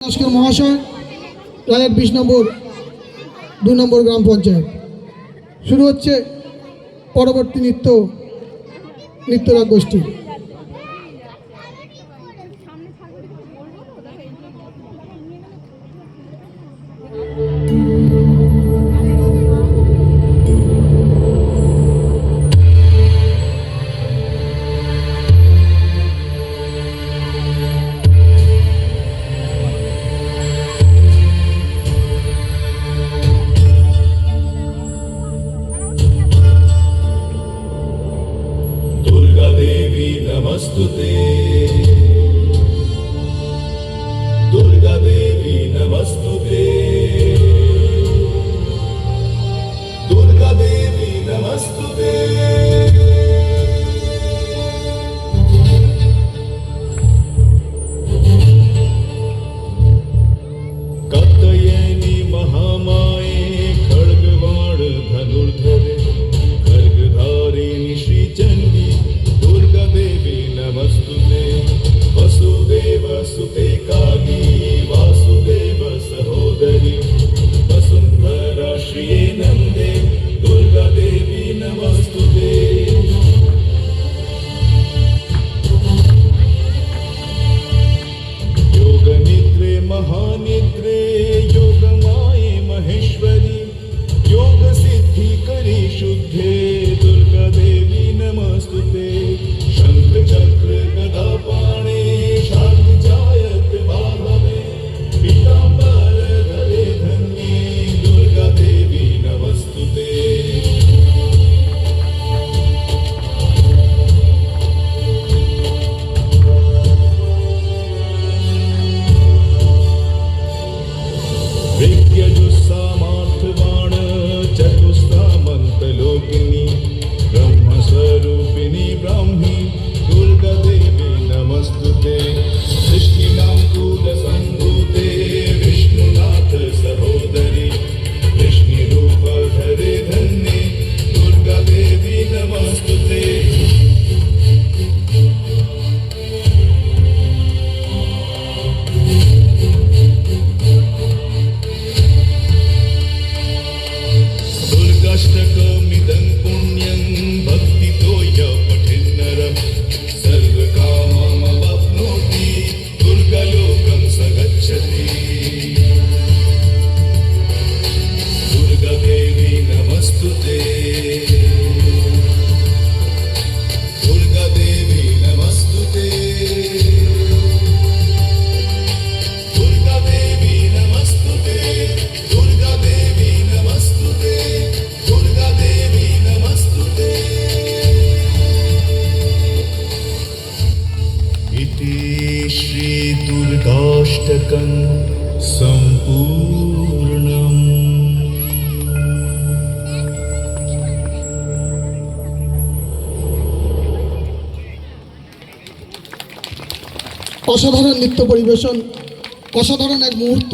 নমস্কার মহাশয়, রায়হাট 20 নম্বর 2 নম্বর গ্রাম পঞ্চায়েত শুরু হচ্ছে পরবর্তী নৃত্যরাগ গোষ্ঠী। नमस्तुते दुर्गा देवी नमस्तुते दुर्गा देवी नमस्तुते कात्यायनी महामाये खड्गवाण धनुर्धरे खड्गधारिणी श्रीचंडी दुर्गा देवी नमस्तुते वसुदेव सुते काली वासुदेव सहोदरी वसुंधरा श्रिये नंदे दुर्गा देवी नमस्तुते योग निद्रे महानिद्रे योग माये महेश्वरी योग सिद्धि करी शुद्धे दुर्गा देवी नमस्तुते शंख चक्र गदा पाणे शांति जायत भावे पीतांबर धरे धन्ये दुर्गा देवी नमस्तुते सामर्थवाण चतुस्सामन्तलोकिनी ब्रह्मस्वरूपिणी ब्राह्मी दुर्गा देवी नमस्तुते विष्णुनामकूलसम्भूते विष्णुनाथ सहोदरी विष्णुरूप धरे धन्ये दुर्गा देवी नमस्तुते दुर्गाष्टकमिदं पुण्यं भक्तितो य पठेन्नरः सर्वकाममवाप्नोति दुर्गालोकं स गच्छति दुर्गा देवी नमस्तुते दुर्गा देवी नमस्तुते दुर्गा देवी नमस्तुते दुर्गा देवी नमस्तुते दुर्गा देवी नमस्तुते इति श्री दुर्गाष्टकं सम्पूर्णम्। অসাধারণ নৃত্য পরিবেশন, অসাধারণ এক মুহূর্ত